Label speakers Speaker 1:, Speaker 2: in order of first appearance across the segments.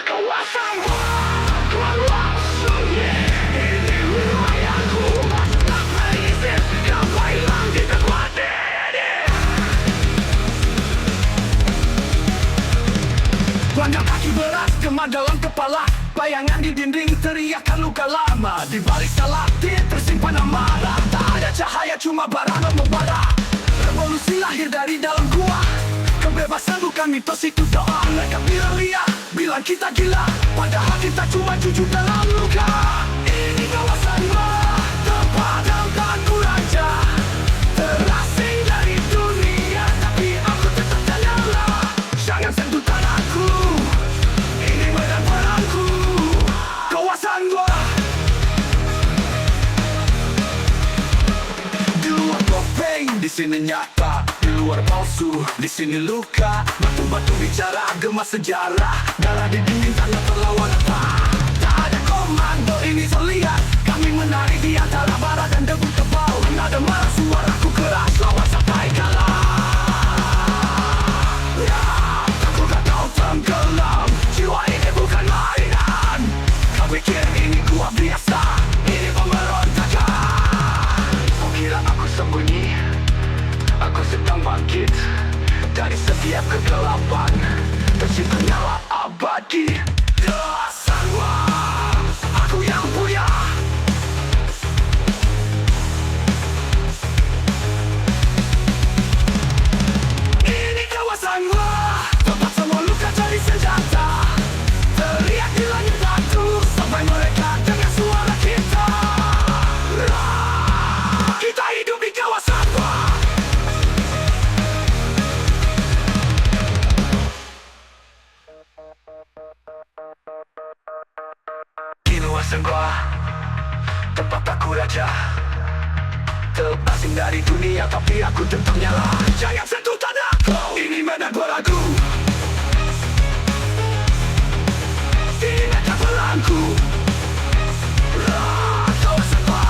Speaker 1: Kawasan keluar sunyi. Ini wilayahku. Tak berizin kau hilang di tempat ini. Banyak kaki berat kemar dalam kepala. Bayangan di dinding teriakan luka lama. Di balik stalaktit tersimpan amarah. Tak ada cahaya cuma bara membara. Revolusi lahir dari dalam gua. Kebebasan bukan mitos, itu doa. Mereka bilang liar, bilang kita gila, padahal kita cuma jujur dalam luka. Ini kawasan gua, tempat dalamku raja. Terasing dari dunia, tapi aku tetap nyala. Jangan sentuh tanahku. Ini medan perangku. Kawasan gua. Di luar topeng, di sini nyata. Di luar palsu, di sini luka. Batu-batu bicara, gemas sejarah. Darah di dinding, tanda perlawanan. Tak ada komando, ini terlihat. Kami menari di antara bara dan debu tebal. Nada marah, suaraku keras, lawan sampai kalah. Ya, aku gak tahu tenggelam. Jiwa ini bukan mainan. Kau pikir ini gua biasa? Ini pemberontakan. Kau kira aku sembunyi? Aku sedang bangkit dari setiap kegelapan. Tercipta nyala abadi. Kawasan gua, aku yang punya. Ini kawasan gua, tempat semua luka jadi senjata. Teriak di langit batu sampai mereka dengar suara kita. Kita hidup di kawasan gua. Di luar gua, tempat aku raja. Terasing dari dunia, tapi aku tetap nyala. Jangan sentuh tanahku. Ini medan beragu. Ini medan perangku. Kawasan gua.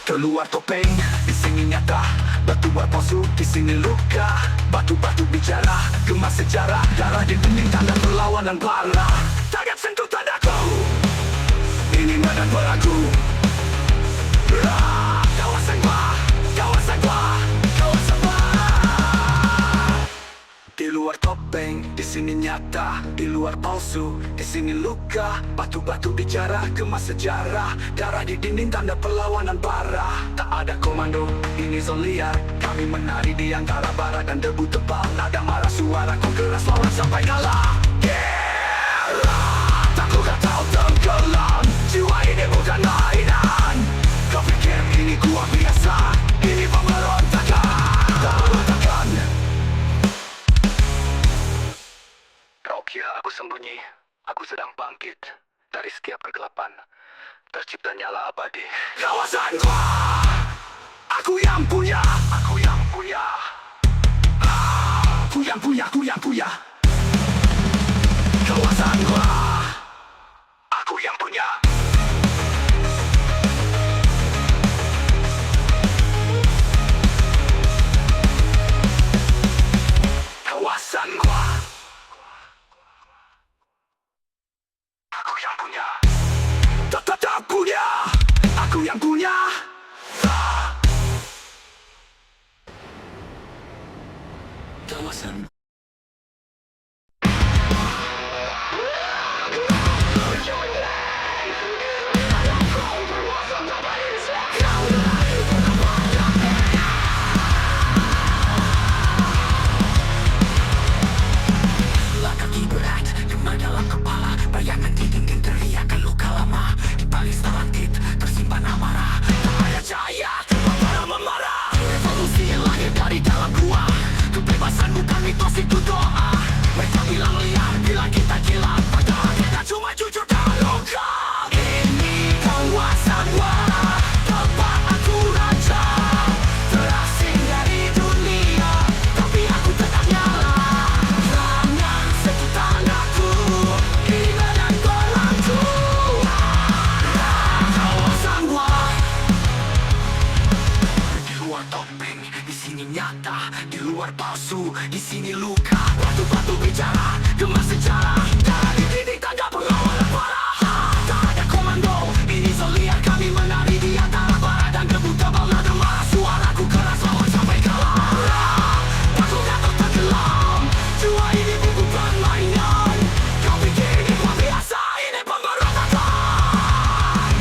Speaker 1: Keluar topeng, di sini nyata. Batu palsu, di sini luka. Batu-batu bicara, gemas sejarah. Darah di dinding, tanda perlawanan bara. Jangan sentuh tanahku. Ini medan beragu. Kawasan gua, kawasan gua, kawasan gua. Di luar topeng, di sini nyata. Di luar palsu, di sini luka. Batu-batu bicara, gemas sejarah. Darah di dinding, tanda perlawanan bara. Tak ada komando, ini zon liar. Kami menari di antara bara dan debu tebal. Nada marah, suaraku keras, lawan sampai kalah. Takut gak tahu tenggelam. Jiwa ini bukan mainan. Kau pikir ini gua biasa? Ini pemberontakan. Pemberontakan. Kau kira aku sembunyi? Aku sedang bangkit dari setiap kegelapan. Tercipta nyala abadi. Kawasan gua, aku yang punya. Aku yang punya. Aku yang punya, aku yang punya. Kawasan gua, aku yang punya. Kawasan gua, aku yang punya. Tetap punya. Aku yang punya. Kawasan. Kaki berat, kemar dalam kepala. Bayangan di dinding teriakan luka lama. Di balik stalaktit tersimpan amarah. Tak ada cahaya, cuma bara memarah. Revolusi lahir dari dalam gua. Kebebasan bukan mitos, itu doa. Mereka bilang liar, bilang kita gila, padahal kita cuma jujur dan luka. Ini kawasan gua, tempat aku raja. Terasing dari dunia, tapi aku tetap nyala. Jangan sentuh tanahku. Ini medan perangku. Kawasan gua. Di luar topeng, di sini nyata. Di luar palsu, di sini luka. Batu-batu bicara, gemas sejarah. Dari dinding tanda pengawalan para tak ada komando. Ini lihat kami menari di antara bara dan debu tebal nada marah. Suaraku keras lawan sampai kalah. Takut atau tenggelam, jua ini bukan permainan. Kau pikir ini buat biasa, ini pemberontakan.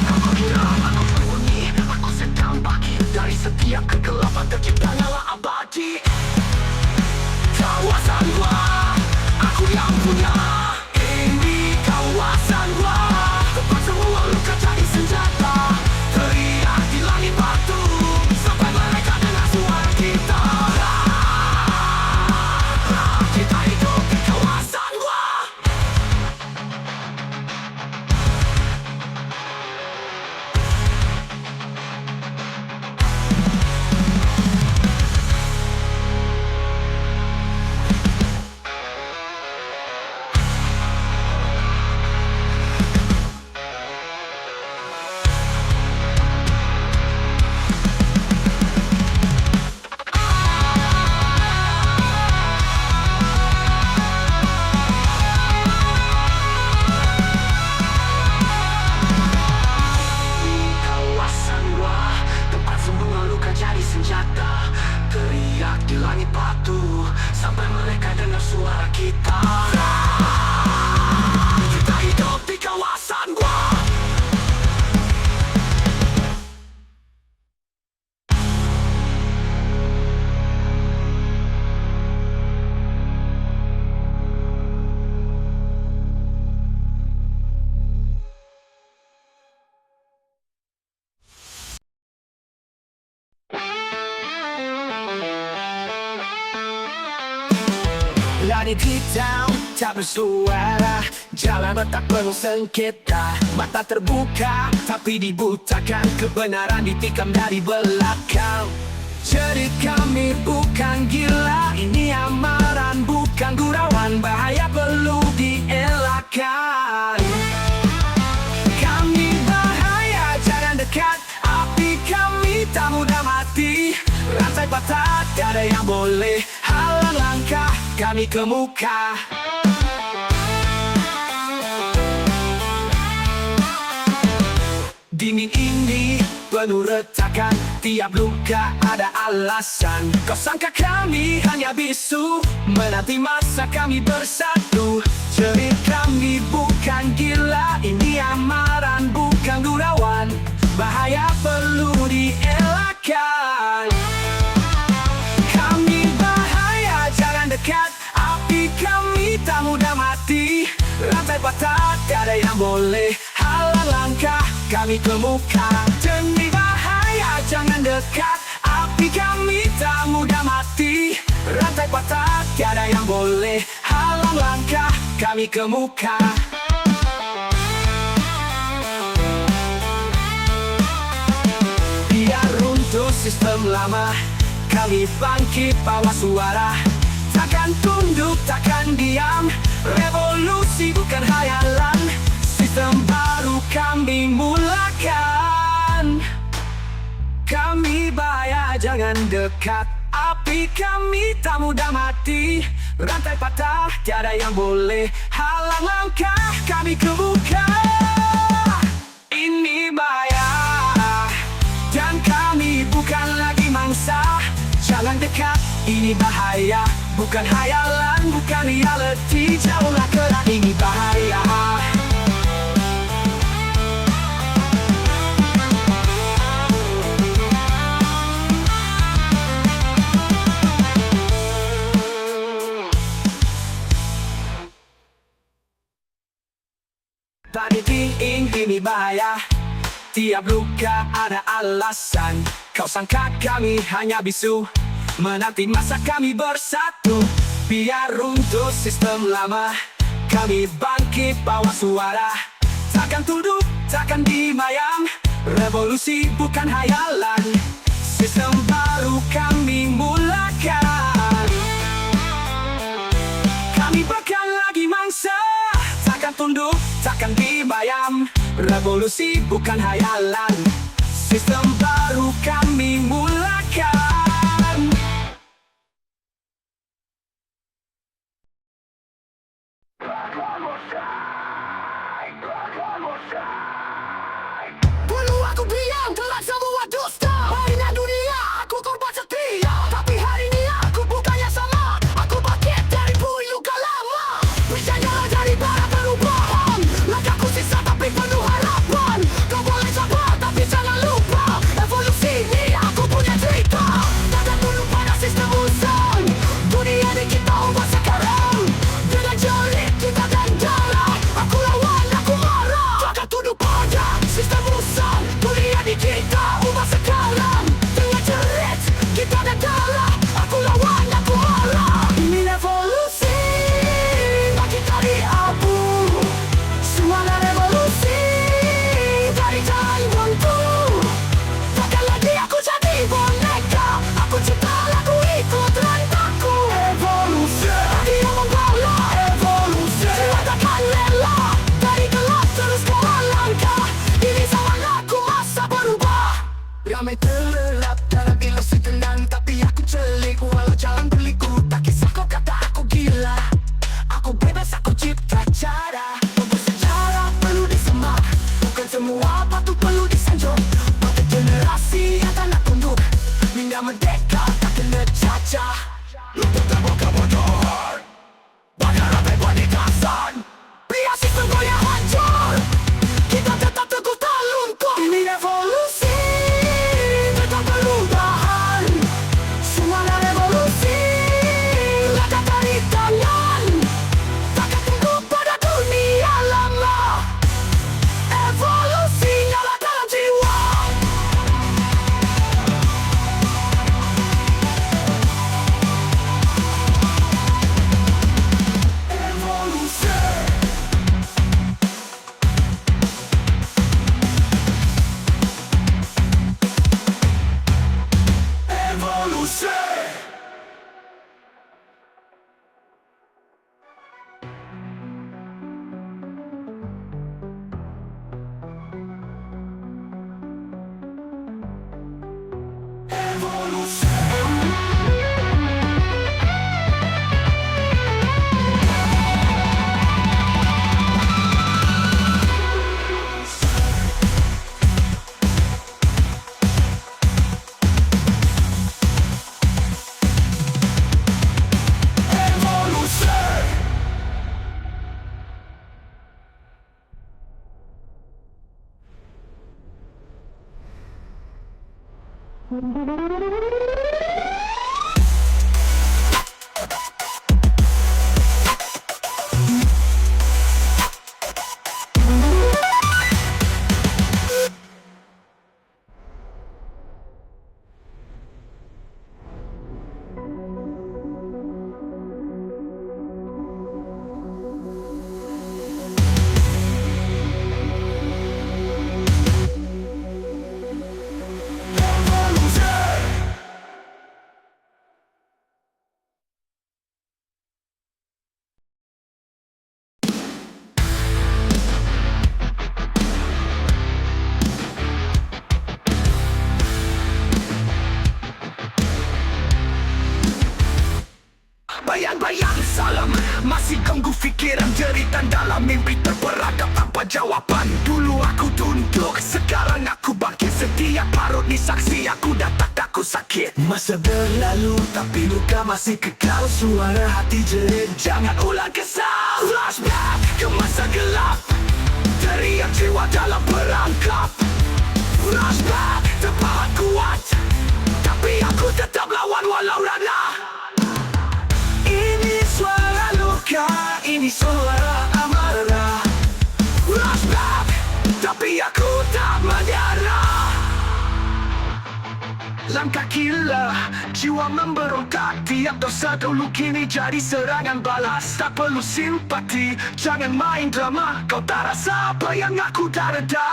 Speaker 1: Apabila atau berbunyi, aku sedang bangkit dari setiap kegelapan, tercipta nyala abadi. Kawasan gua, aku yang punya. Ini kawasan gua, tempat semua luka jadi senjata. Teriak di langit batu, sampai mereka dengar suara kita. Kita hidup di kawasan gua. Kawasan gua, tempat semua luka jadi senjata. Teriak di langit batu, sampai mereka dengar suara kita. Kita hidup di kawasan gua. Langit hitam tak bersuara, jalan tak penuh sengketa. Mata terbuka tapi dibutakan, kebenaran ditikam dari belakang. Jadi kami bukan gila, ini amaran bukan gurauan. Bahaya perlu dielakkan. Kami bahaya, jangan dekat. Api kami tak mudah mati. Rantai patah, tiada yang boleh halang langkah kami ke muka. Dinding ini penuh retakan, tiap luka ada alasan. Kau sangka kami hanya bisu, menanti masa kami bersatu. Cerit kami bukan gila, ini amaran bukan gurauan. Bahaya perlu dielakkan. Kami bahaya, jangan dekat. Api kami tak mudah mati. Rantai patah, tiada yang boleh halang langkah kami ke muka. Demi bahaya, jangan dekat. Api kami tak mudah mati. Rantai patah, tiada yang boleh halang langkah kami ke muka. Biar runtuh sistem lama, kami bangkit bawa suara. Takkan tunduk, takkan diam. Revolusi bukan hayalan. Sistem baru kami mulakan. Kami bahaya, jangan dekat. Api kami tak mudah mati. Rantai patah, tiada yang boleh halang langkah kami ke muka. Ini bahaya, dan kami bukan lagi mangsa. Jangan dekat, ini bahaya. Bukan hayalan, bukan reality. Jauhlah kerana ini bahaya. Tadi ini bahaya. Tiap luka ada alasan. Kau sangka kami hanya bisu, menanti masa kami bersatu. Biar runtuh sistem lama, kami bangkit bawa suara. Takkan tunduk, takkan dimayang. Revolusi bukan hayalan. Sistem baru kami mulakan. Kami bukan lagi mangsa. Takkan tunduk, takkan dibayang. Revolusi bukan hayalan. Sistem baru kami mulakan. Dulu aku bilang telah semua dusta. Mainan dunia aku korban setia. Tapi hari ini aku bukannya sama. Aku bangkit dari puing luka lama. Berjalan dari bara perubahan. Langkahku sisa tapi penuh harapan. Kau boleh sabar tapi jangan lupa. Evolusi ini aku punya cerita. Takkan tunduk pada sistem usang. Dunia ini kita ubah sekarang. Dengan jari kita dan darah. Aku lawan, aku marah. Takkan tunduk pada sistem usang. Dunia ini kita ubah sekarang. Dengan jerit kita dan darah. Aku lawan, aku marah. Ini revolusi bagi dari abu. Suara revolusi dari jalan buntu. Takkan lagi aku jadi boneka. Aku cipta lagu ikut rantaku. Evolusi dia membawa evolusi. Takkan rela dari gelap terus ke langkah. Ini zaman aku masa berubah. Ramai terlelap dalam ilusi tenang. Tapi aku celik walau jalan berliku. Tak kisah kau kata aku gila. Aku bebas, aku cipta cara. Membuat sejarah perlu disemak. Bukan semua patut perlu disanjung. Pada generasi yang tak nak tunduk. Minda merdeka tak kena cacah. Lutut terbuka bocor. Bakar rantai penikasan. Biar sistem goyah hancur. Kita tetap teguh tak luntur. Ini revolusi tetap perubahan. Suara revolusi langkah dari tangan. Takkan tunduk pada dunia lama. Evolusi nyala dalam jiwa. Evolusi. Evolusi. Evolusi. Bayang-bayang salam masih ganggu fikiran, jeritan dalam mimpi terperangkap tanpa jawaban. Dulu aku tunduk, sekarang aku bangkit. Setiap parut ni saksi aku dah tak aku sakit. Masa berlalu tapi luka masih kekal. Suara hati jerit jangan ulang kesal. Flashback ke masa gelap, teriak jiwa dalam perangkap. Flashback terpahat kuat, tapi aku tetap lawan walau rana. Ini suara luka, ini suara amarah. Flashback, tapi aku tak menyerah. Langkah gila, jiwa memberontak. Tiap dosa dulu kini jadi serangan balas. Tak perlu simpati, jangan main drama. Kau tak rasa apa yang aku dah reda.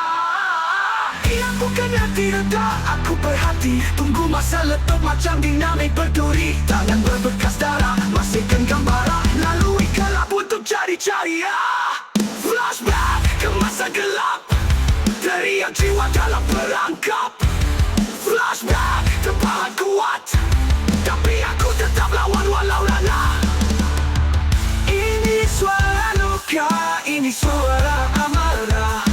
Speaker 1: Yang bukannya tidak, aku berhati. Tunggu masa letup macam dinamit berduri. Tangan berbekas darah, masih genggam bara. Lalui gelap untuk cari-cari. Flashback ke masa gelap, teriak jiwa dalam perangkap. Flashback terpahat kuat, tapi aku tetap lawan walau rana. Ini suara luka, ini suara amarah.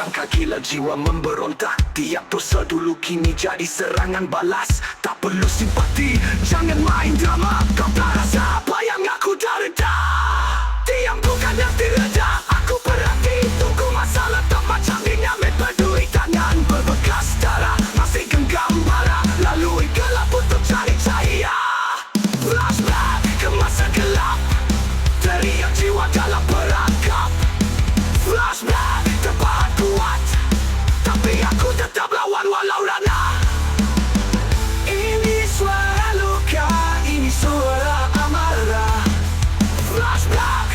Speaker 1: Langkah gila jiwa memberontak. Tiap dosa dulu kini jadi serangan balas. Tak perlu simpati, jangan main drama. Kau tak rasa apa yang aku derita. Diam bukan yang direda. Aku perhati, tunggu masalah tak macam dinamit. Berduri tangan berbekas darah, masih genggam bara. Lalui gelap untuk cari cahaya. Flashback ke masa gelap, teriak jiwa dalam perangkap. Flashback terpahat kuat, tapi aku tetap lawan walau rana. Ini suara luka, ini suara amarah. Flashback,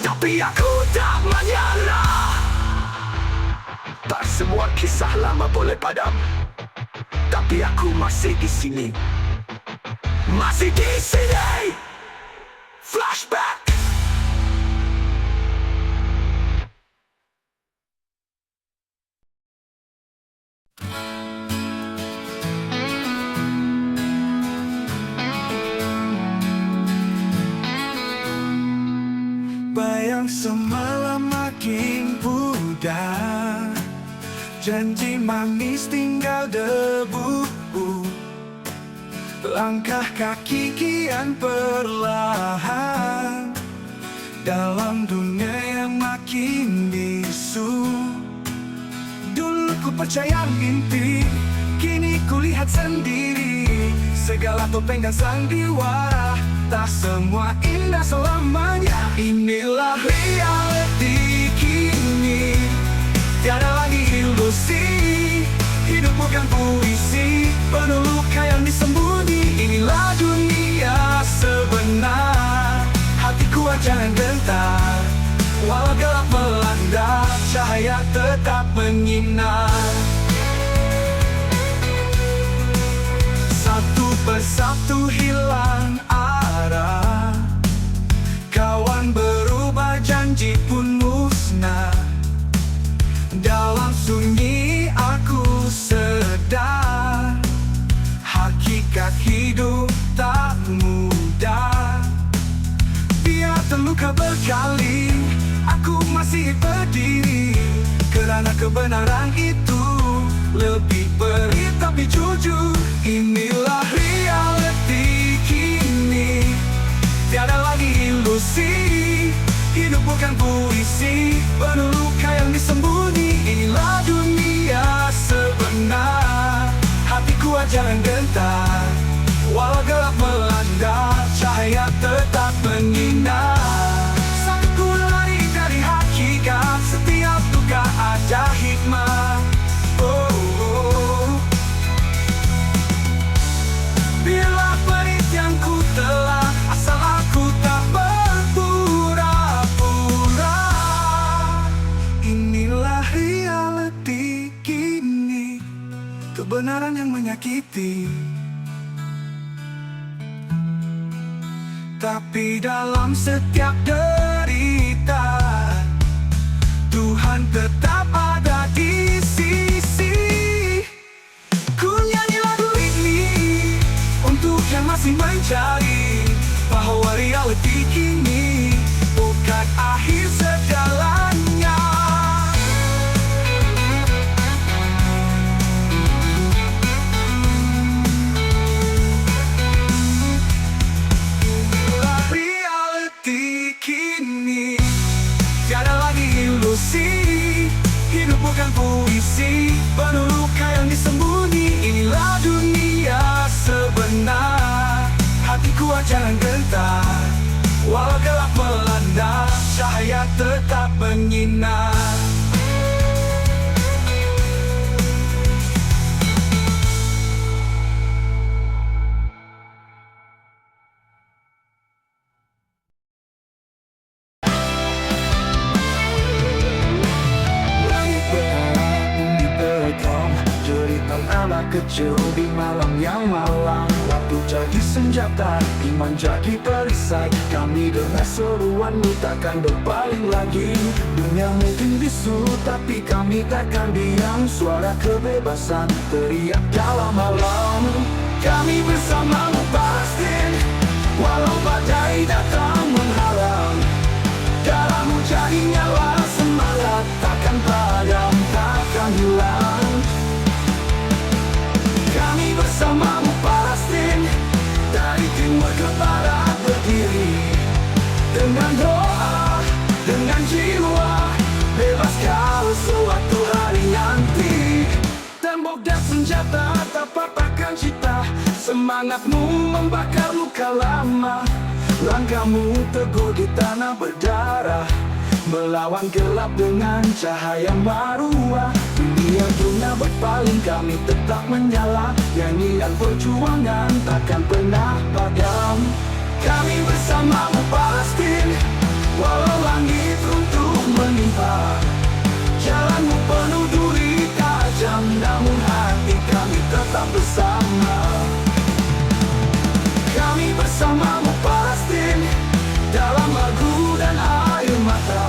Speaker 1: tapi aku tak menyerah. Tak semua kisah lama boleh padam, tapi aku masih di sini. Masih di sini. Flashback. Bayang semalam makin pudar, janji manis tinggal debu. Langkah kaki kian perlahan dalam dunia yang makin bisu. Dulu ku percaya mimpi, kini ku lihat sendiri. Segala topeng dan sandiwara, tak semua indah selamanya. Inilah reality kini, tiada lagi ilusi. Hidup bukan puisi, penuh luka yang disembunyi. Inilah dunia sebenar, hatiku jangan gentar. Walau gelap melanda, cahaya tetap menyinar. Satu persatu hilang arah, kawan berubah, janji pun musnah. Dalam sunyi aku sedar, hakikat hidup tak mudah. Biar terluka berkali, aku masih berdiri. Kerana kebenaran itu lebih perih tapi jujur. Inilah reality kini, tiada lagi ilusi. Hidup bukan puisi, penuh luka yang disembunyi. Inilah dunia sebenar, hatiku jangan gentar. Walau gelap melanda, cahaya tetap menyinar. Saat ku lari dari hakikat, setiap luka ada hikmah. Biarlah perit yang ku telah, asal aku tak berpura-pura. Inilah reality kini, kebenaran yang menyakiti. Tapi dalam setiap derita, Tuhan tetap ada di sisi. Ku nyanyi lagu ini untuk yang masih mencari bahwa reality kini bukan akhir segalanya. Reality kini, tiada lagi ilusi. Hidup bukan puisi, penuh luka yang disembunyi. Inilah dunia sebenar, hatiku jangan gentar. Walau gelap melanda, cahaya tetap menyinar. Anak kecil di malam yang malam, waktu jadi senjata, iman jadi perisai. Kami dengar seruanmu takkan berpaling lagi. Dunia mungkin bisu tapi kami takkan diam. Suara kebebasan teriak dalam malam. Kami bersamamu pasti, walau badai datang menghalang. Dalam hujan nyala semangat takkan padam. nanti. Tembok dan senjata tak patahkan cita. Semangatmu membakar luka lama. Langkahmu teguh di tanah berdarah, melawan gelap dengan cahaya maruah. Dunia dunia berpaling, kami tetap menyala. Nyanyian perjuangan takkan pernah padam. Kami bersamamu Palestina, walau langit runtuh menimpa. Jalanmu penuh duri tajam, namun hati kami tetap bersama. Kami bersamamu Palestina, dalam lagu dan air mata.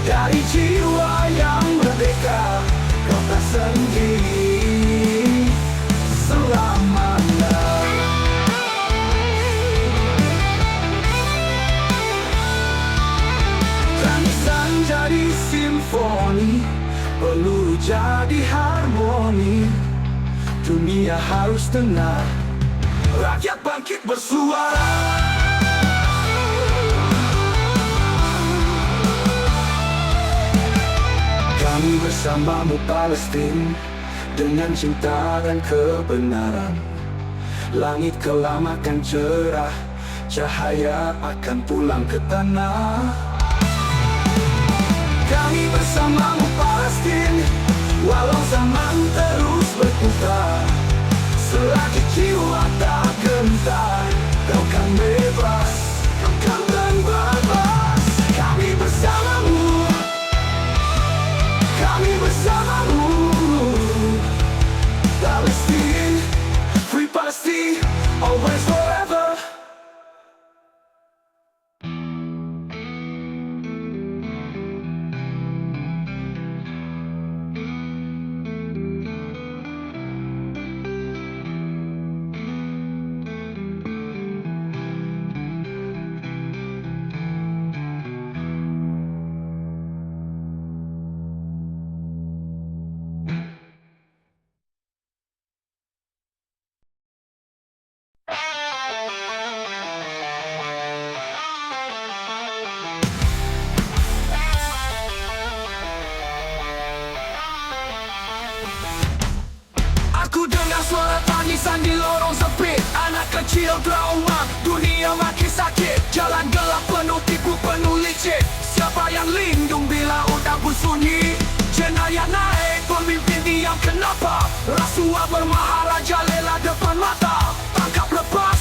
Speaker 1: Dari jiwa yang merdeka, kau tak sendiri selamanya. Tangisan jadi simfoni, peluru jadi harmoni. Dunia harus tenang, rakyat bangkit bersuara. Kami bersamamu Palestina, dengan cinta dan kebenaran. Langit kelam akan cerah, cahaya akan pulang ke tanah. Kami bersamamu Palestina, walau zaman terus berputar. Selagi jiwa tak gentar, kau kan bebas, kau kan bebas. Kami bersamamu, kami bersamamu. Palestine, free Palestine, always forever. Aku dengar suara tangisan di lorong sempit. Anak kecil trauma, dunia makin sakit. Jalan gelap penuh tipu, penuh licik. Siapa yang lindung bila udah sunyi? Jenayah naik, pemimpin diam kenapa? Rasuah bermaharaja lela depan mata.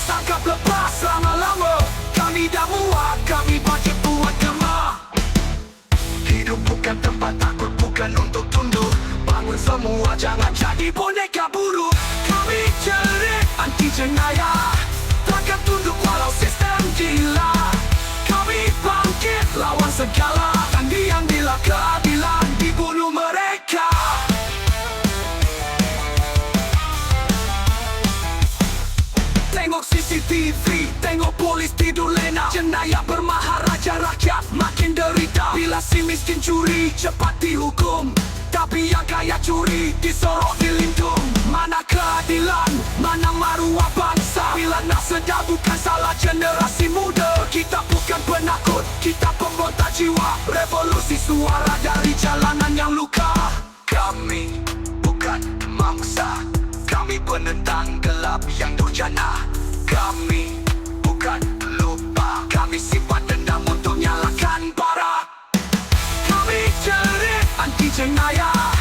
Speaker 1: Tangkap lepas lama-lama. Kami dah muak, kami bangkit buat gemah. Hidup bukan tempat takut, bukan untuk tunduk. Bangun semua, jangan jadi boneka buruk. Kami cerit, anti jenayah, takkan tunduk walau sistem gila. Kami bangkit, lawan segala tandi yang bila keadilan dibunuh mereka. Tengok CCTV, tengok polis tidur lena. Jenayah bermaharaja, rakyat makin derita. Bila si miskin curi, cepat dihukum. Tapi yang kaya curi, disorot dilindung. Mana keadilan, mana maruah bangsa? Bila nak sedar bukan salah generasi muda. Kita bukan penakut, kita pemberontak jiwa. Revolusi suara dari jalanan yang luka. Kami bukan mangsa, kami penentang gelap yang durjana. Kami bukan lupa, kami simpan dendam untuk nyalakan bara. Kami cerit, anti jenayah,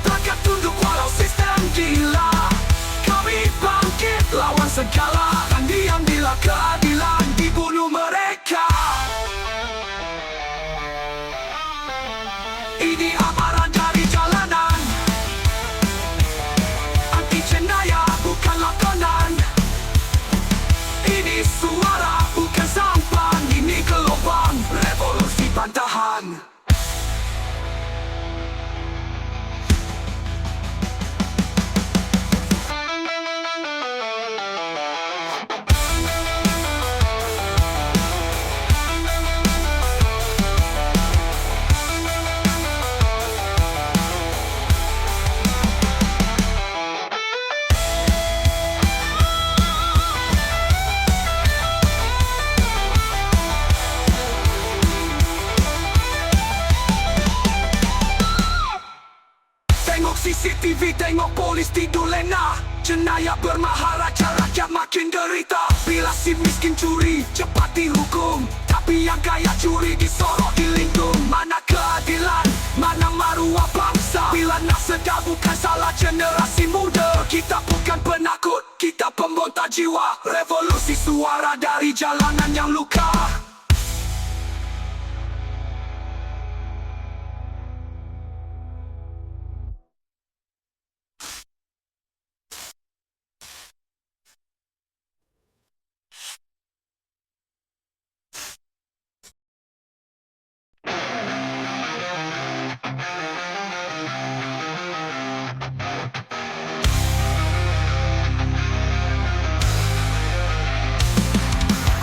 Speaker 1: takkan tunduk walau sistem gila. Kami bangkit, lawan segala tandi yang bila keadilan dibunuh mereka. Ini amaran dari jalanan, anti jenayah bukan lakonan. Ini suara bukan sampan, ini gelombang revolusi bantahan. Tengok CCTV, tengok polis tidur lena. Jenayah bermaharaja, rakyat makin derita. Bila si miskin curi, cepat dihukum. Tapi yang kaya curi disorot dilindung. Mana keadilan, mana maruah bangsa? Bila nak sedar bukan salah generasi muda. Kita bukan penakut, kita pembontak jiwa. Revolusi suara dari jalanan yang luka.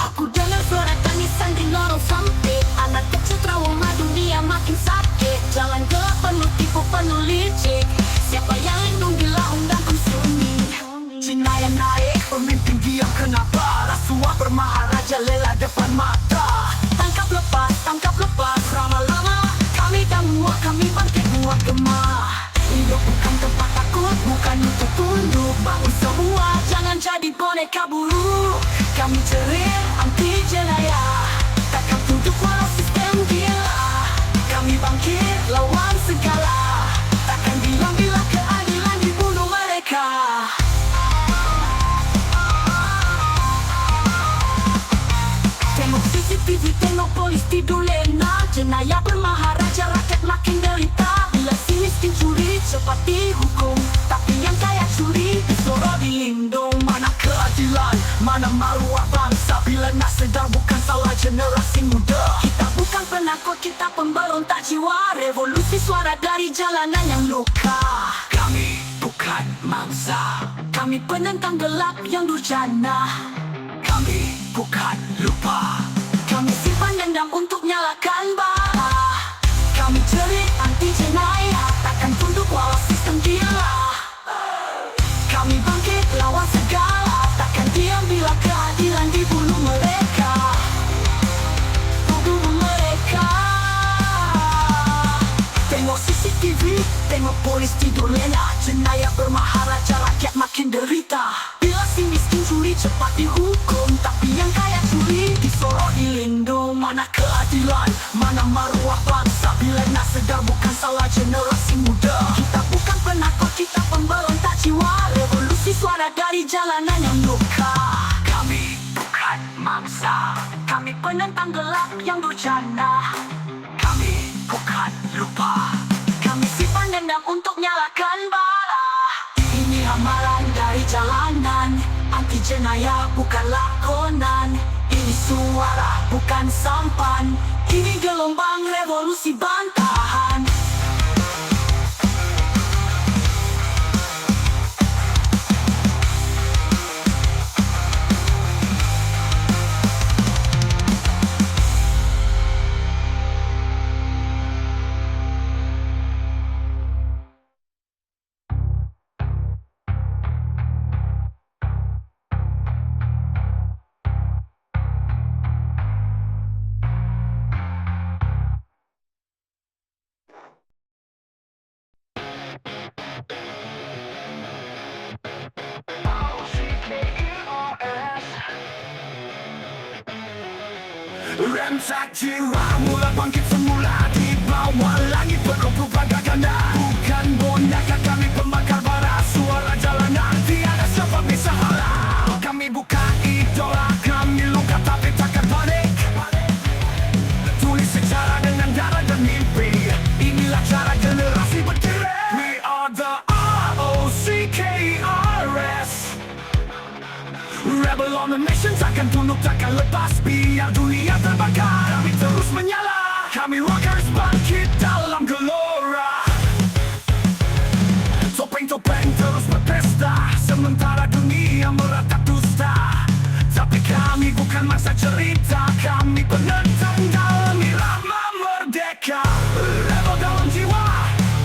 Speaker 2: Aku dengar suara tangisan di lorong sempit. Anak kecil trauma, dunia makin sakit. Jalan gelap penuh tipu, penuh licik. Siapa yang lindung bila undangku sunyi?
Speaker 1: Jenayah naik, pemimpin diam kenapa? Rasuah bermaharaja lela depan mata.
Speaker 2: Tangkap lepas, lama-lama kami dah muak, kami bangkit buat gemah. Hidup bukan tempat takut, bukan untuk tunduk. Bangun semua, jangan jadi boneka buruk. Kami ceria, anti jenayah. Takkan tunduk walau sistem gila. Kami bangkit, lawan segala. Takkan diam bila keadilan dibunuh mereka. Tengok CCTV, tengok polis tidur lena. Jenayah bermaharaja, rakyat makin derita. Bila si miskin curi, cepat dihukum. Tapi yang kaya curi, disorot dilindung.
Speaker 1: Mana keadilan, mana maruah bangsa? Bila nak sedar bukan salah generasi muda.
Speaker 2: Kita bukan penakut, kita pemberontak jiwa. Revolusi suara dari jalanan yang luka.
Speaker 1: Kami bukan mangsa,
Speaker 2: Kami penentang gelap yang durjana.
Speaker 1: kami bukan lupa.
Speaker 2: Kami simpan dendam untuk nyalakan bara. Kami cerit anti jenayah. Takkan tunduk walau sistem gila. Kami bangkit lawan segala. Takkan diam bila keadilan dibunuh mereka. Bunuh mereka.
Speaker 1: Tengok CCTV, tengok polis tidur lena. Jenayah bermaharaja, rakyat makin derita.
Speaker 2: Bila si miskin curi cepat dihukum. Tapi yang kaya curi
Speaker 1: Disorot dilindung. Mana keadilan, mana maruah bangsa? Bila nak sedar bukan salah generasi muda.
Speaker 2: Kita bukan penakut, kita pemberontak jiwa. Revolusi suara dari jalanan yang luka.
Speaker 1: Kami bukan mangsa,
Speaker 2: Kami penentang gelap yang durjana.
Speaker 1: kami bukan lupa.
Speaker 2: Kami simpan dendam untuk nyalakan bara. Ini amalan dari jalanan. Anti jenayah bukan lakonan. Ini suara bukan sampan. Ini gelombang revolusi bantahan.
Speaker 1: Remsak jiwa, mula bangkit semula. Di bawah langit penuh propaganda. Bukan boneka, kami pembakar bara. Suara jalanan, tiada siapa bisa halang. Kami bukan idola, kami luka tapi takkan panik. Tulis sejarah dengan darah dan mimpi. Inilah cara generasi berdiri. We are the ROCKERS. Rebel on a mission, takkan tunduk, takkan lepas. Biar dunia terbakar, kami terus menyala. Kami rockers bangkit dalam gelora. Topeng-topeng terus berpesta. Sementara dunia meratap dusta. Tapi kami bukan masa cerita. Kami penentang dalam irama merdeka. Rebel dalam jiwa,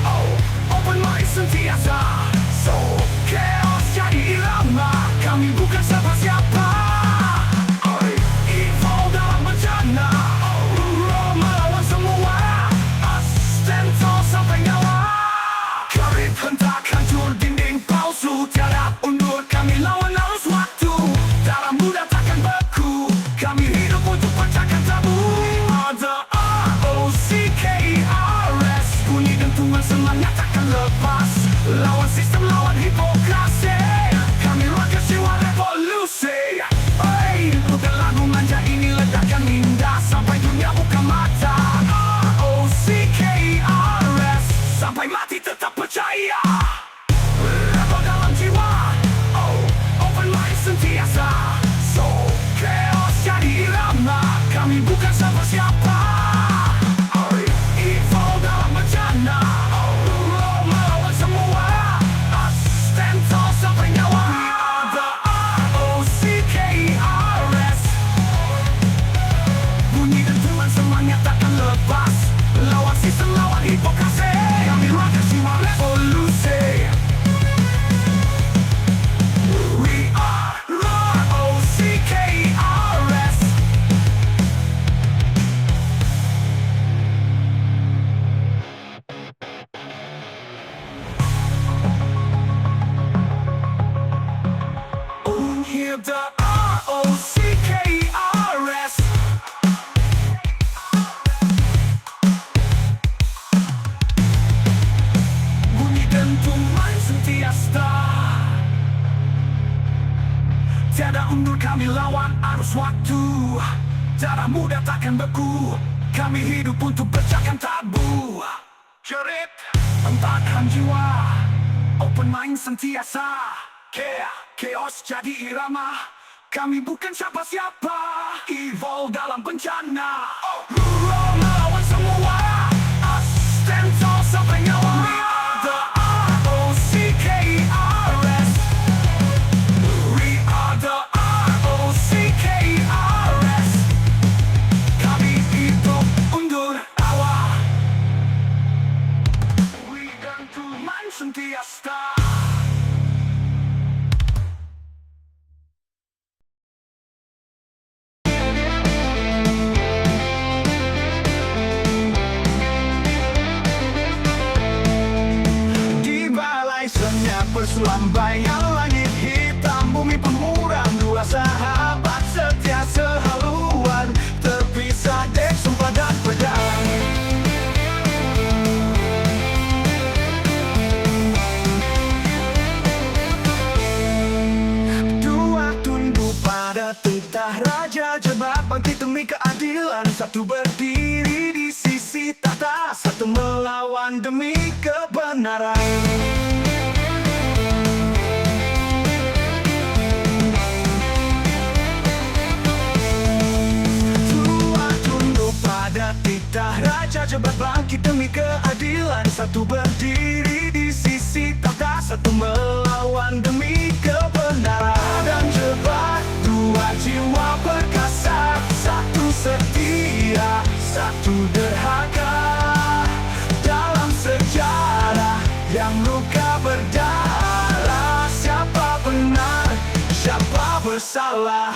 Speaker 1: oh, open mind sentiasa. So, chaos jadi irama. Kami bukan siapa-siapa. Evil dalam bencana. Roma lawan semua. Astento sampai nyawa. Kami tak hancur dinding palsu. Tiada undur, kami lawan arus waktu. Darah muda takkan beku, kami hidup untuk pecahkan tabu. We are the ROCKERS. Bunyi dentuman semangat takkan lepas. Lawan sistem, lawan hipokrasi. Kami rakyat jiwa revolusi. Bukan lagu manja ini, ledakan indah sampai dunia buka mata. ROCKERS, sampai mati tetap percaya. Rebel dalam jiwa, open mind sentiasa. So chaos jadi irama, kami bukan siapa-siapa. Evil dalam bencana, melawan semua. Stand tall sampai nyawa. We are the ROCKERS. Bunyi dentuman semangat takkan lepas. Lawan sistem, lawan hipokrasi. Kami rakyat jiwa revolusi. We are ROCKERS. Hear the ROCKERS. Bunyi dentuman sentiasa. Tiada undur, kami lawan arus waktu. Darah muda takkan beku, kami hidup untuk pecahkan tabu. Jerit, entahkan jiwa, open mind sentiasa. Chaos jadi irama, kami bukan siapa-siapa. Evil dalam bencana, melawan semua. Stand tall sampai nyawa. We are the ROCKERS. We are the ROCKERS. Kami hidup undur awal. We dentuman sentiasa. Perselambaian langit hitam, bumi pemurang. Dua sahabat setia sehaluan, terpisah dek sumpah dan pedang. Dua tunduk pada titah raja, jebak bangkit demi keadilan. Satu berdiri di sisi tahta, satu melawan demi kebenaran. Titah raja jebak bangkit demi keadilan. Satu berdiri di sisi tahta, satu melawan demi kebenaran. Dan jebak dua jiwa perkasa, satu setia, satu derhaka. Dalam sejarah yang luka berdarah, siapa benar, siapa bersalah.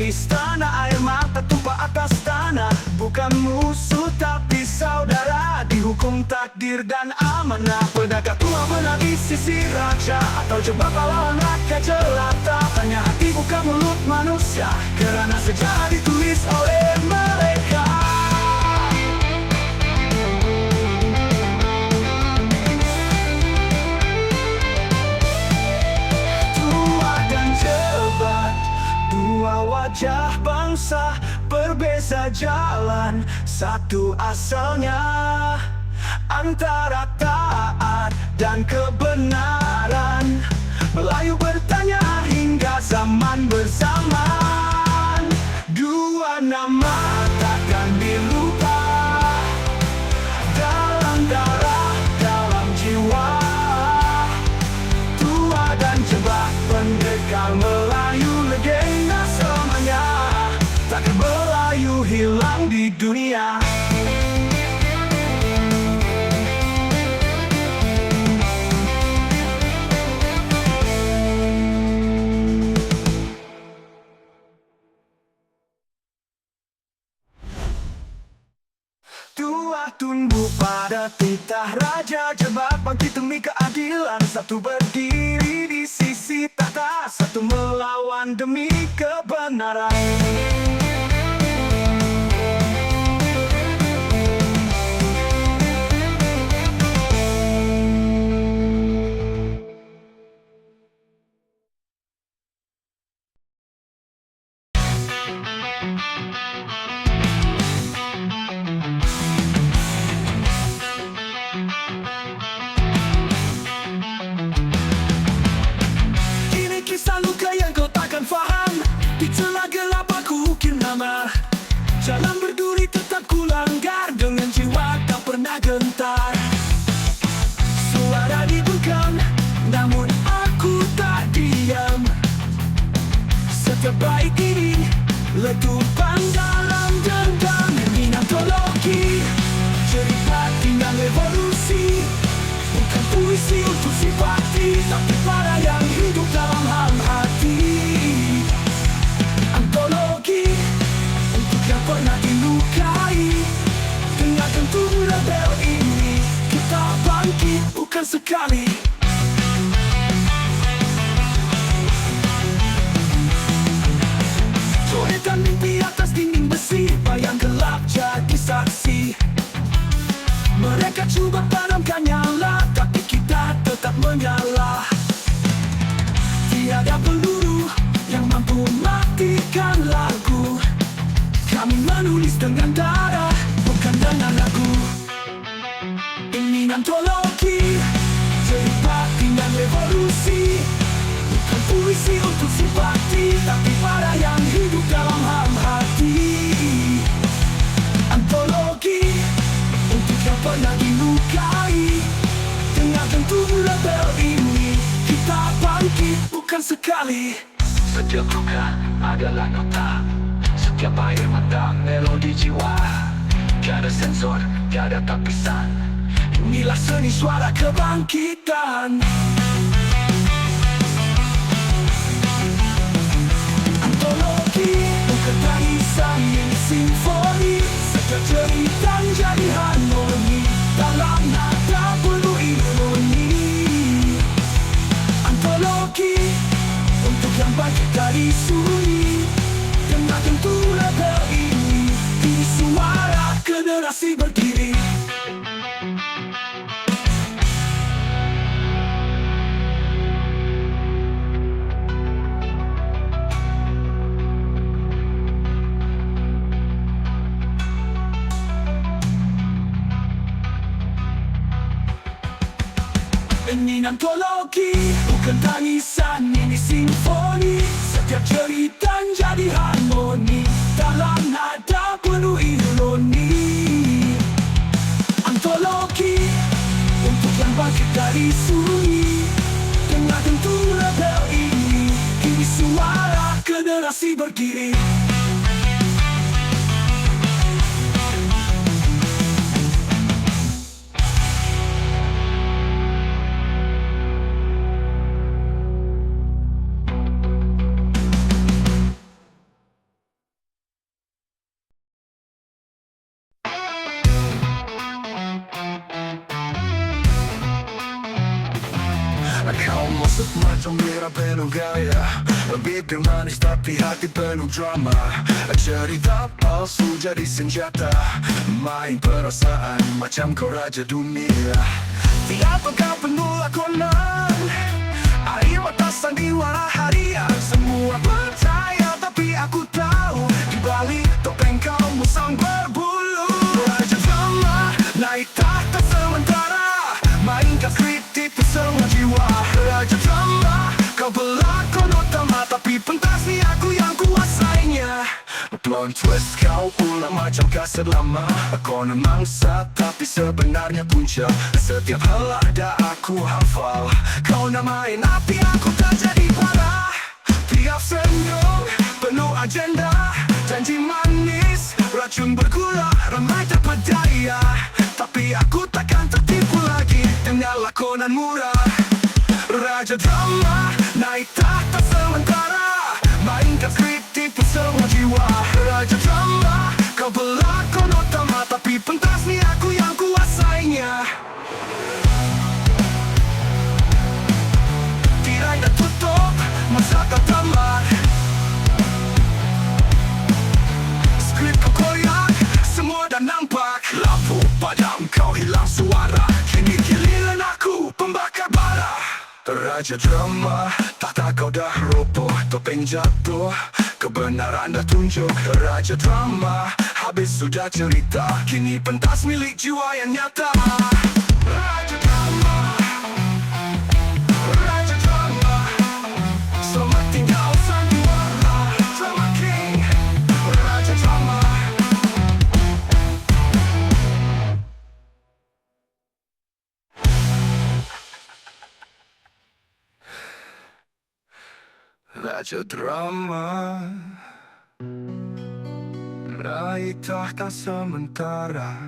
Speaker 1: Istana air mata tumpah atas tanah. Bukan musuh tapi saudara, dihukum takdir dan amanah. Pedagak tua menagih sisi raja, atau jebak lawan rakyat jelata. Tanya hati bukan mulut manusia, kerana sejarah ditulis oleh mereka. Tua dan jebak, dua wajah bangsa, berbeza jalan, satu asalnya. Antara taat dan kebenaran, Melayu bertanya hingga zaman bersamaan. Dua nama takkan dilupa, dalam darah, dalam jiwa. Tua dan jebak, pendekar Melayu, legenda selamanya. Takkan Melayu hilang di dunia. telah tunduk pada titah raja. Jebak bangkit demi keadilan, satu berdiri di sisi tahta, satu melawan demi kebenaran. Ini kisah luka yang kau takkan faham. Di celah gelap aku ukir nama. Jalan berduri tetap ku langgar, dengan jiwa tak pernah gentar. Suara dibungkam, namun aku tak diam. Setiap baik ini letupan dalam dendam. Minatologi, cerita tinggal revolusi, bukan puisi untuk simpati, tapi para yang hidup dalam ham hati. Antologi untuk yang pernah dilukai. Dengarkan tubuh rebel ini, kita bangkit bukan sekali. Coretan mimpi atas dinding besi, bayang gelap jadi saksi. Mereka cuba padamkan nyala, tapi kita tetap menyala. Tiada peluru yang mampu matikan lagu. Kami menulis dengan darah, bukan dengan lagu. Ini antologi, cerita tinggal revolusi, bukan puisi untuk simpati, tapi para yang hidup dalam ham hati. Antologi untuk yang pernah dilukai. Dengarkan tubuh rebel ini, kita bangkit bukan sekali. Setiap luka adalah nota, setiap air mata melodi jiwa. Tiada sensor, tiada tapisan, inilah seni suara kebangkitan. Antologi bukan tangisan, ini simfoni. Setiap cerita jadi harmoni, dalam nada penuh ironi. Antologi untuk yang bangkit dari sunyi. Dengarkan tubuh rebel ini, ini suara generasi berdiri. Ini antologi, bukan tangisan, ini simfoni. Setiap cerita jadi harmoni, dalam nada penuh ironi. Antologi untuk yang bangkit dari sunyi. Dengarkan tubuh rebel ini, ini suara generasi berdiri. Kau masuk macam merah penuh gaya, bibir manis tapi hati penuh drama. Cerita palsu jadi senjata, main perasaan macam kau raja dunia. Tiap kau penuh lakonan, air mata sandiwara harian. Semua percaya tapi aku tahu, di balik topeng kau musang berbulu. Raja drama, naik tahta sementara, mainkan skrip tipu semua jiwa. Raja drama, kau berlakon utama, tapi pentas ni aku yang kuasainya. Plot twist kau ulang macam kaset lama, konon mangsa tapi sebenarnya punca. Setiap hal ada aku hafal, kau namain api aku tak jadi parah. Tiap senyum penuh agenda, janji manis racun bergula, ramai terpedaya. Tapi aku takkan tertipu lagi dengan lakonan murah. Raja drama, naik tahta sementara, mainkan skrip tipu semua jiwa. Raja drama, kau berlakon utama, tapi pentas ni aku yang Raja drama, tahta kau dah roboh, topeng jatuh, kebenaran dah tunjuk. Raja drama, habis sudah cerita, kini pentas milik jiwa yang nyata. Raja drama, Raja drama, selamat tinggal sandiwara, drama king, Raja drama. Raja drama, raih tahta sementara,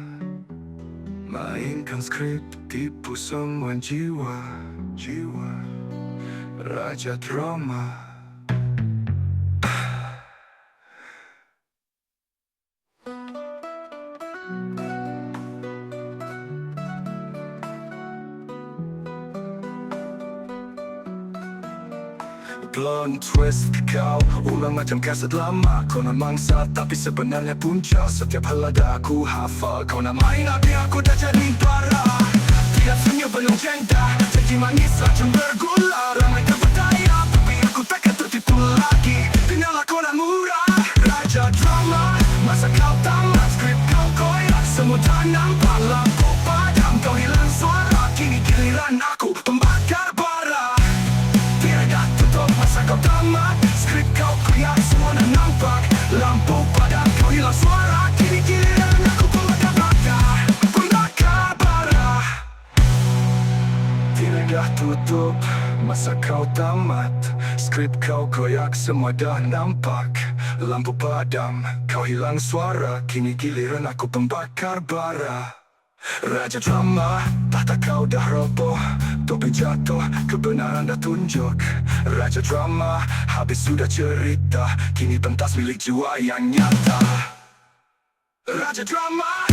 Speaker 1: mainkan skrip, tipu semua jiwa. Raja drama. Plot twist kau ulang macam kaset lama. Kau nak mangsa tapi sebenarnya punca. Setiap helada aku hafal. Kau nak main api aku dah jadi bara. Tidak senyum belum jengda, janji manis racun bergula. Ramai terpedaya tapi aku takkan tertipu lagi. Tinggallah kau nak murah. Raja drama, masa kau tamat skrip kau koyak. Semua tak nampak lampu padam. Kau hilang suara, kini giliran aku pembakar bara. Tiada tutup masa kau tamat, skrip kau koyak. Semua nak nampak lampu padam. Kau hilang suara, kini giliran aku pembakar bara. Tiada tutup masa kau tamat, skrip kau koyak. Semua dah nampak lampu padam. Kau hilang suara, kini giliran aku pembakar bara. Raja drama, tahta kau dah roboh, topeng jatuh, kebenaran dah tunjuk. Raja drama, habis sudah cerita, kini pentas milik jiwa yang nyata. Raja drama,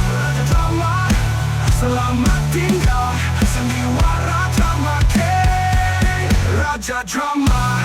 Speaker 1: Raja drama, selamat tinggal sandiwara drama king, Raja drama.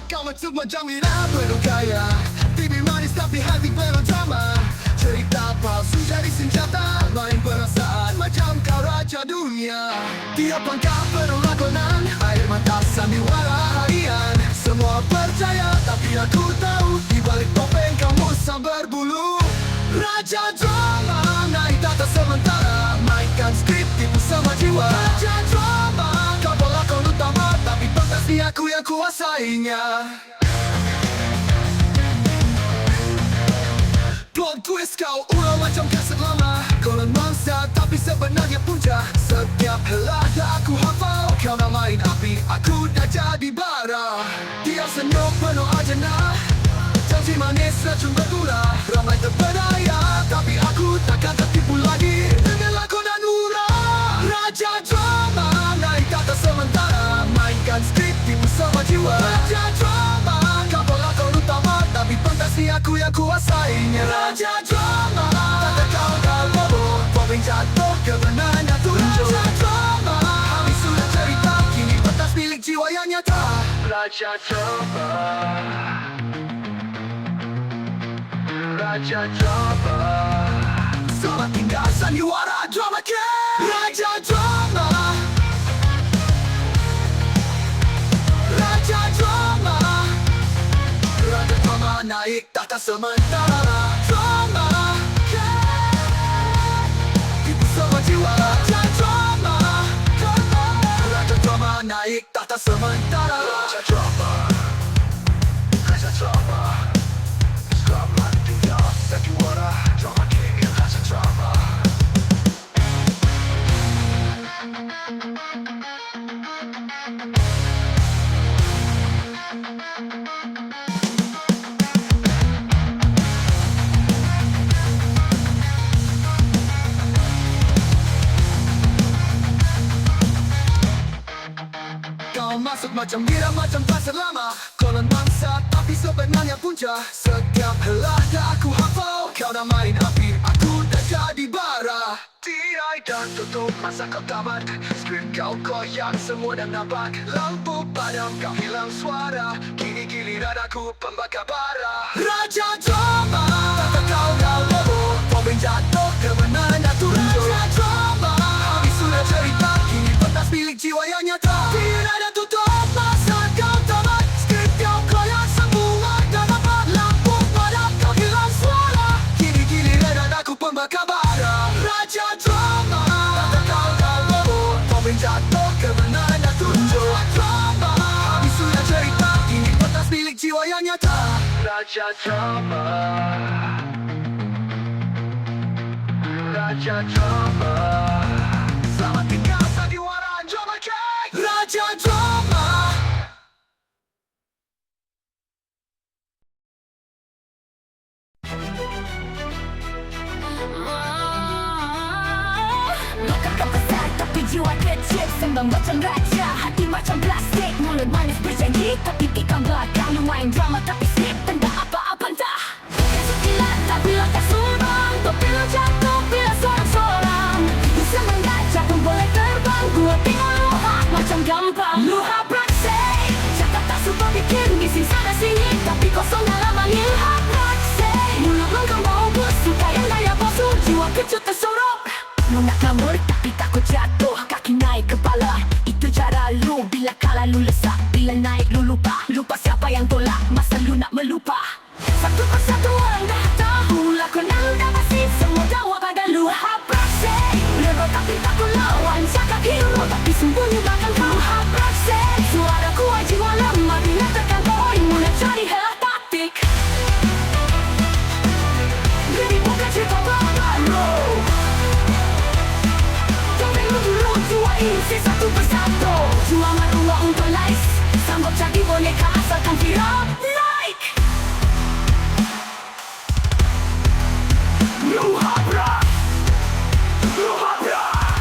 Speaker 1: Kau macam Jamila penuh gaya, bibir manis tapi hati penuh drama. Cerita palsu jadi senjata, main perasaan macam kau raja dunia. Tiap langkah penuh lakonan, air mata sandiwara harian. Semua percaya tapi aku tahu, di balik topeng kamu sang berbulu. Raja drama, naik tahta sementara, mainkan skrip, tipu semua jiwa. Raja drama, kau pelakon utama, tapi pentas ni aku yang kuasainya. Plot twist kau ulang macam kaset lama. Konon mangsa tapi sebenarnya punca. Setiap helada aku hafal. Kau nak main api, aku dah jadi bara. Dia senyum penuh ajana, janji manis racun bergula. Ramai terpedaya tapi aku takkan tertipu lagi. Dengarlah kau dan nurah. Raja drama, naik tahta sementara, mainkan skrip, tipu semua jiwa. Raja drama, kau pelakon utama, tapi pentas ni aku yang kuasainya. Raja drama, tahta kau dah roboh, topeng jatuh, kebenaran dah tunjuk. Raja drama, habis sudah cerita, kini pentas milik jiwa yang nyata. Raja drama, Raja drama, selamat tinggal sandiwara drama king, Raja drama. Raja drama, Raja drama, naik tahta sementara. Drama king, tipu semua jiwa. Raja drama, Raja drama, naik tahta sementara. Raja drama, Raja drama, selamat tinggal sandiwara drama king, Raja drama. Kau masuk macam gira, macam pasar lama. Konon mangsa tapi sebenarnya punca. Setiap helada aku hafal. Kau nak main api, aku dah jadi bara. Tirai dan tutup masa kau tamat. Skrip kau koyak semua dan nampak. Lampu padam kau hilang suara. Kini giliran aku pembakar bara. Raja drama, kata kau lalu. Momen jatuh kemenangan natural. Raja drama, habis sudah cerita. Kini pentas milik jiwa yang nyata. Tirai dan tutup masa kau tamat. Skrip kau koyak semua dan nampak. Lampu padam kau hilang suara. Kini giliran aku pembakar bara. Raja drama, kata kau lalu. Momen jatuh kemenangan natural. Raja drama, habis sudah cerita. Kini pentas milik jiwa yang nyata. Raja drama, Raja drama. Selamat tinggal sandiwara drama cake. Raja drama.
Speaker 2: Muka kau besar tapi jiwa kecil. Sembang macam raja, hati macam plastik. Mulut manis berjanji tapi tikam belakang. Lumayan drama tapi sip, tenda apa-apa entah. Esok gila tak bilang tak sumbang. Topi lo jatuh bila sorang-sorang. Bisa menggajah pun boleh terbang. Gua tengok lu macam gampang. Lu praksek, cakap tak super bikin ngisi sana sini. Tapi kosong dalam angin praksek. Mulut lu kau mau busuk, kayak daya bosu. Jiwa kecut tersorok. Lu nak kabur tapi takut jatuh. Kaki naik kepala, itu cara lu. Bila kalah lu lesak, bila naik lu lupa. Lupa siapa yang tolak, masa lu nak melupa. Satu persatu orang dah tahu. Lakonan lu dah pasti, semua jawab pada lu praksek. Lero tapi takut lawan, cakap hero tapi sembunyi belakang kau praksek. Suara kuat jiwa lemah, bila tekan poin mula cari helah taktik. Jadi bukan cerita baru. Isi satu persatu. Jual maruah untuk likes. Sanggup jadi boneka asalkan viral. Like
Speaker 1: Lu habrak, lu habrak,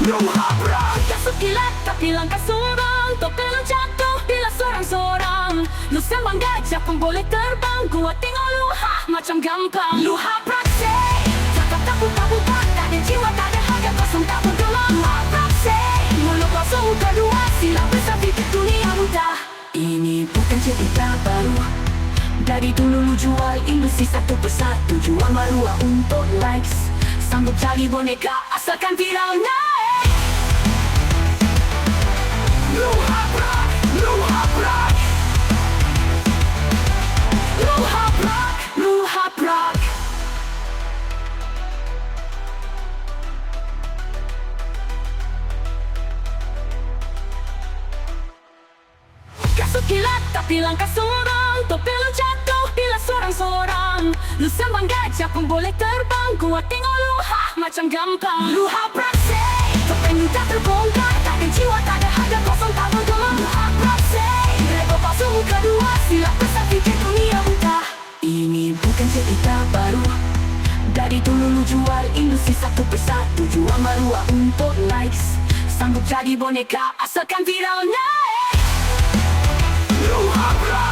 Speaker 1: lu habrak.
Speaker 2: kasut kilat tapi langkah sumbang. Topi lu jatuh bila sorang-sorang. Lu sembang gajah pun boleh terbang. Gua tengok lu macam gampang. Lu praksek, cakap tak buka-buka. Tak ada jiwa, tak ada harga, kosong tak bergerak. Lu praksek, mulut kosong kedua. Silam besar fikir dunia mudah. Ini bukan cerita baru. Dari dulu lu jual ilusi satu persatu. Jual maruah untuk likes. Sanggup cari boneka asalkan viral naik.
Speaker 1: Lu habrak, lu habrak.
Speaker 2: Lu habrak, lu habrak. Kasut kilat tapi langkah sumbang. Topi lu jatuh bila sorang-sorang. Lu sembang gajah pun boleh terbang. Gua tengok lu macam gampang. Lu praksek, topeng lu dah terbongkar. Tak ada jiwa, tak ada harga, kosong tak bergema. Lu praksek, rebel palsu muka dua. Silap besar fikir dunia buta. Ini bukan cerita baru. Dari dulu lu jual ilusi satu persatu. Jual maruah untuk likes. Sanggup jadi boneka asalkan viral naik.
Speaker 1: Lu habrak.